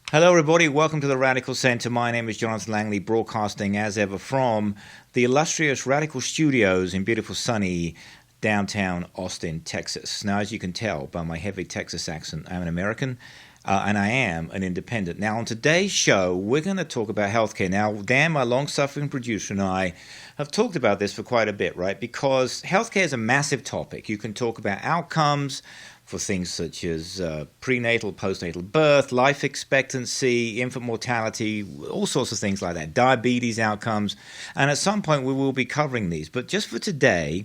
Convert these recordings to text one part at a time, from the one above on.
Hello, everybody. Welcome to the Radical Center. My name is Jonathan Langley, broadcasting as ever from the illustrious Radical Studios in beautiful sunny downtown Austin, Texas. Now, as you can tell by my heavy Texas accent, I'm an American and I am an independent. Now, on today's show, we're going to talk about healthcare. Now, Dan, my long-suffering producer, and I have talked about this for quite a bit, right? Because healthcare is a massive topic. You can talk about outcomes for things such as prenatal, postnatal birth, life expectancy, infant mortality, all sorts of things like that, diabetes outcomes. And at some point we will be covering these. But just for today,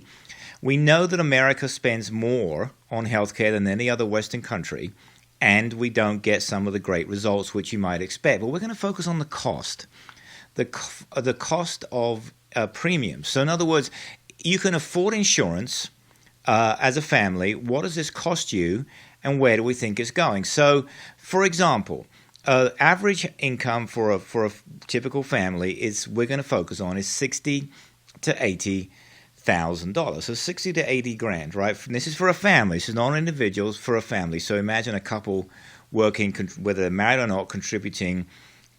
we know that America spends more on healthcare than any other Western country, and we don't get some of the great results which you might expect. But we're going to focus on the cost, the cost of premiums. So in other words, you can afford insurance as a family. What does this cost you, and where do we think it's going? So, for example, average income for a typical family is we're going to focus on is $60,000 to $80,000. So 60 to 80 grand, right? This is for a family. This is not individuals, for a family. So imagine a couple working, whether they're married or not, contributing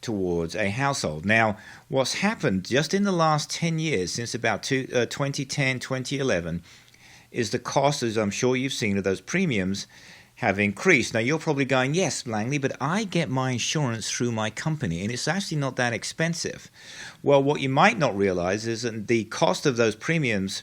towards a household. Now, what's happened just in the last 10 years, since about 2010, 2011, is the cost, as I'm sure you've seen, of those premiums have increased. Now, you're probably going, yes, Langley, but I get my insurance through my company, and it's actually not that expensive. Well, what you might not realize is that the cost of those premiums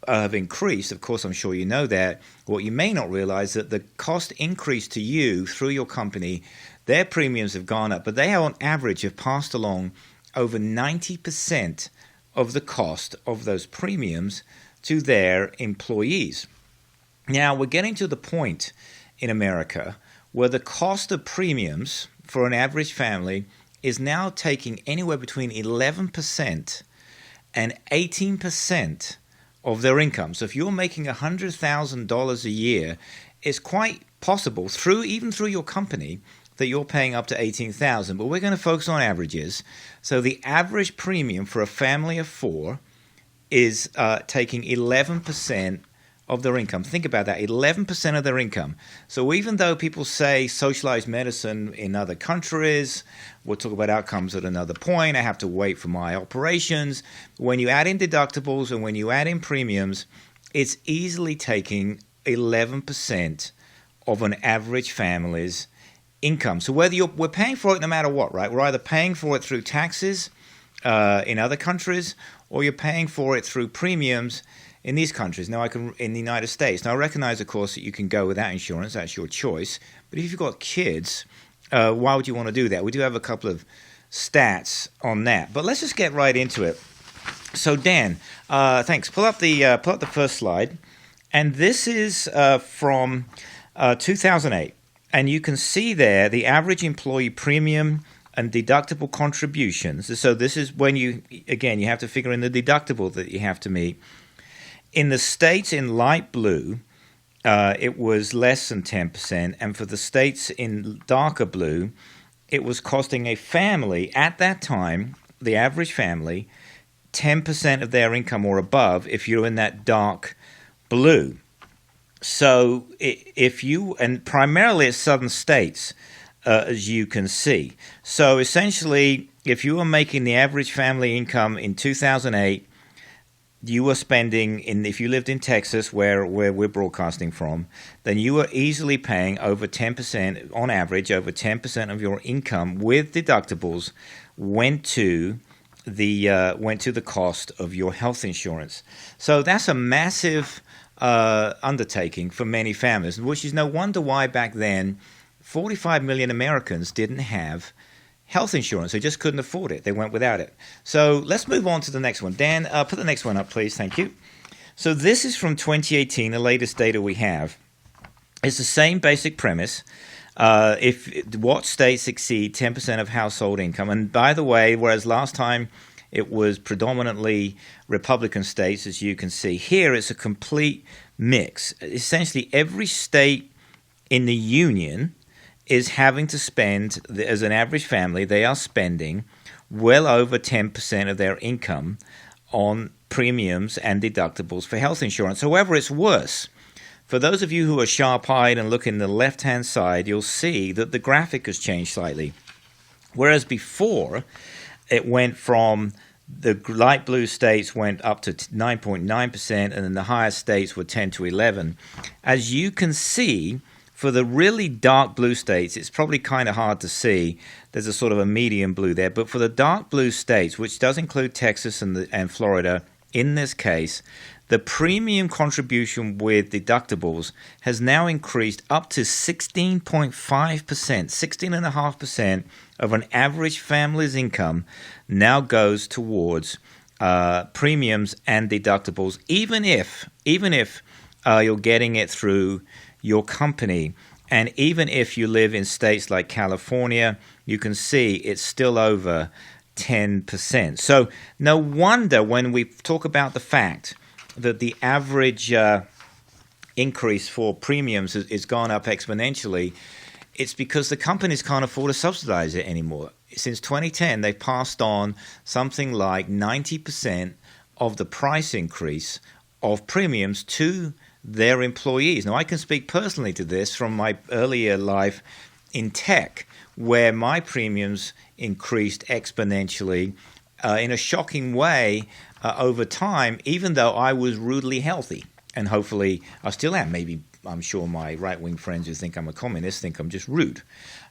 have increased. Of course, I'm sure you know that. What you may not realize is that the cost increase to you through your company, their premiums have gone up, but they on average have passed along over 90% of the cost of those premiums to their employees. Now, we're getting to the point in America where the cost of premiums for an average family is now taking anywhere between 11% and 18% of their income. So if you're making $100,000 a year, it's quite possible, even through your company, that you're paying up to $18,000. But we're going to focus on averages. So the average premium for a family of four is taking 11% of their income. Think about that, 11% of their income. So even though people say socialized medicine in other countries, we'll talk about outcomes at another point, I have to wait for my operations, when you add in deductibles and when you add in premiums, it's easily taking 11% of an average family's income. So whether we're paying for it no matter what, right? We're either paying for it through taxes in other countries, or you're paying for it through premiums in these countries. Now, in the United States. Now, I recognize, of course, that you can go without insurance. That's your choice. But if you've got kids, why would you want to do that? We do have a couple of stats on that. But let's just get right into it. So, Dan, thanks. Pull up the first slide. And this is from 2008. And you can see there the average employee premium and deductible contributions. So this is when you have to figure in the deductible that you have to meet. In the states in light blue, it was less than 10%. And for the states in darker blue, it was costing a family at that time, the average family, 10% of their income or above if you're in that dark blue. So and primarily it's southern states, as you can see. So essentially, if you were making the average family income in 2008, you were spending, if you lived in Texas, where we're broadcasting from, then you were easily paying over 10%, on average, over 10% of your income with deductibles went to the cost of your health insurance. So that's a massive undertaking for many families, which is no wonder why back then 45 million Americans didn't have health insurance. They just couldn't afford it. They went without it. So let's move on to the next one. Dan, put the next one up, please. Thank you. So this is from 2018, the latest data we have. It's the same basic premise. What states exceed 10% of household income? And by the way, whereas last time it was predominantly Republican states, as you can see, here it's a complete mix. Essentially, every state in the union is having to spend, as an average family, they are spending well over 10% of their income on premiums and deductibles for health insurance. However, it's worse. For those of you who are sharp-eyed and look in the left-hand side, you'll see that the graphic has changed slightly. Whereas before, it went from the light blue states went up to 9.9%, and then the higher states were 10 to 11. As you can see, for the really dark blue states, it's probably kind of hard to see. There's a sort of a medium blue there. But for the dark blue states, which does include Texas and Florida, in this case, the premium contribution with deductibles has now increased up to 16.5%, 16.5% of an average family's income now goes towards premiums and deductibles, even if you're getting it through your company. And even if you live in states like California, you can see it's still over 10%. So no wonder when we talk about the fact that the average increase for premiums is gone up exponentially, it's because the companies can't afford to subsidize it anymore. Since 2010, they've passed on something like 90% of the price increase of premiums to their employees. Now, I can speak personally to this from my earlier life in tech, where my premiums increased exponentially in a shocking way over time, even though I was rudely healthy. And hopefully I still am. Maybe I'm sure my right-wing friends who think I'm a communist think I'm just rude.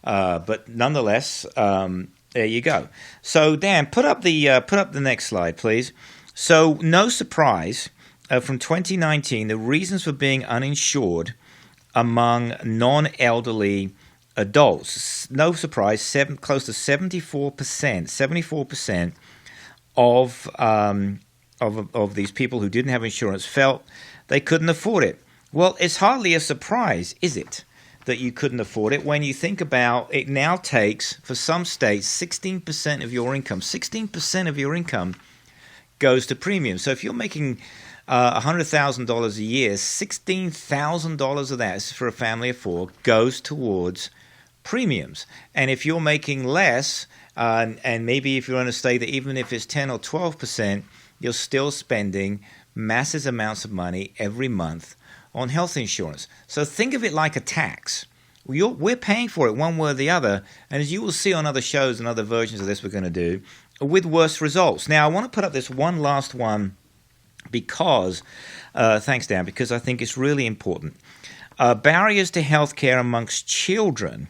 But nonetheless, there you go. So Dan, put up the next slide, please. So no surprise, from 2019, the reasons for being uninsured among non-elderly adults, no surprise, close to 74% of these people who didn't have insurance felt they couldn't afford it. Well, it's hardly a surprise, is it, that you couldn't afford it when you think about it now takes, for some states, 16% of your income. 16% of your income goes to premiums. So if you're making $100,000 a year, $16,000 of that, for a family of four, goes towards premiums. And if you're making less, and maybe if you're in a state that even if it's 10 or 12%, you're still spending massive amounts of money every month on health insurance. So think of it like a tax. We're paying for it one way or the other, and as you will see on other shows and other versions of this we're going to do, with worse results. Now, I want to put up this one last one because, thanks Dan, because I think it's really important. Barriers to health care amongst children,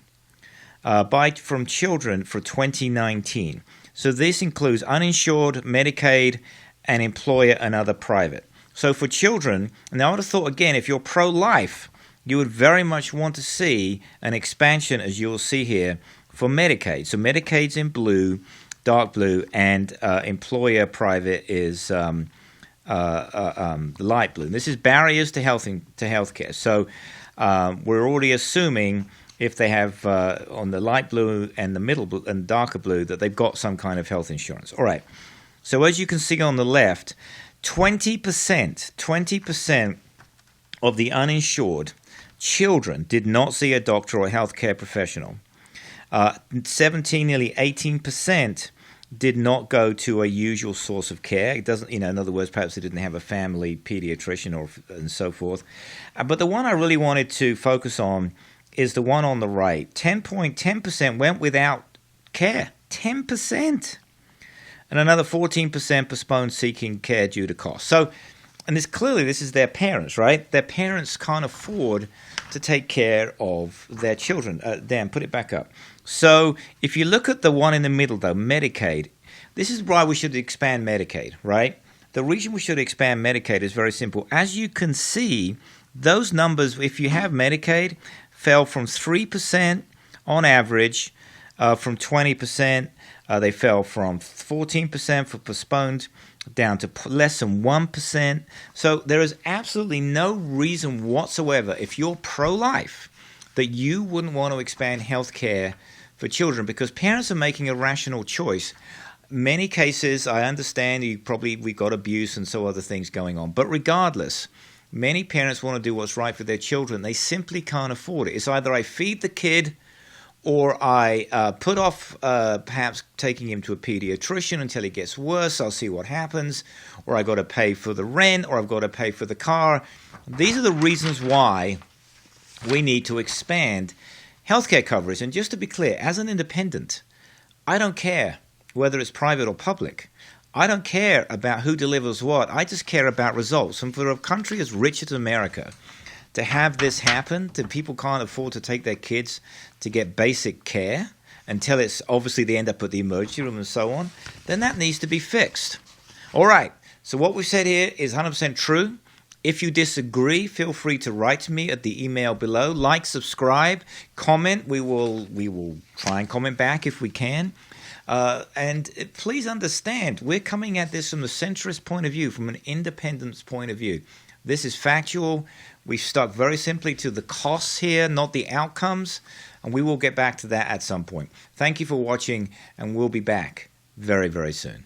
from children for 2019. So this includes uninsured, Medicaid, and employer and other private. So for children, now I would have thought, again, if you're pro-life, you would very much want to see an expansion, as you'll see here, for Medicaid. So Medicaid's in blue, dark blue, and employer private is light blue. This is barriers to healthcare. So we're already assuming if they have on the light blue and the middle blue and darker blue that they've got some kind of health insurance. All right. So as you can see on the left, 20% of the uninsured children did not see a doctor or a healthcare professional. 17, nearly 18% did not go to a usual source of care. It doesn't, in other words, perhaps they didn't have a family pediatrician and so forth. But the one I really wanted to focus on is the one on the right. 10% went without care. 10%. And another 14% postponed seeking care due to cost. So, and this is their parents, right? Their parents can't afford to take care of their children. Dan, put it back up. So if you look at the one in the middle, though, Medicaid, this is why we should expand Medicaid, right? The reason we should expand Medicaid is very simple. As you can see, those numbers, if you have Medicaid, fell from 3% on average, from 20%. They fell from 14% for postponed down to less than 1%. So there is absolutely no reason whatsoever, if you're pro-life, that you wouldn't want to expand health care for children, because parents are making a rational choice. Many cases, I understand we've got abuse and so other things going on. But regardless, many parents want to do what's right for their children. They simply can't afford it. It's either I feed the kid or I put off perhaps taking him to a pediatrician until he gets worse. I'll see what happens. Or I've got to pay for the rent, or I've got to pay for the car. These are the reasons why we need to expand healthcare coverage. And just to be clear, as an independent, I don't care whether it's private or public. I don't care about who delivers what. I just care about results. And for a country as rich as America to have this happen, that people can't afford to take their kids to get basic care until it's obviously they end up at the emergency room and so on, then that needs to be fixed. All right. So what we've said here is 100% true. If you disagree, feel free to write to me at the email below. Like, subscribe, comment. We will try and comment back if we can. And please understand, we're coming at this from a centrist point of view, from an independence point of view. This is factual. We've stuck very simply to the costs here, not the outcomes. And we will get back to that at some point. Thank you for watching, and we'll be back very, very soon.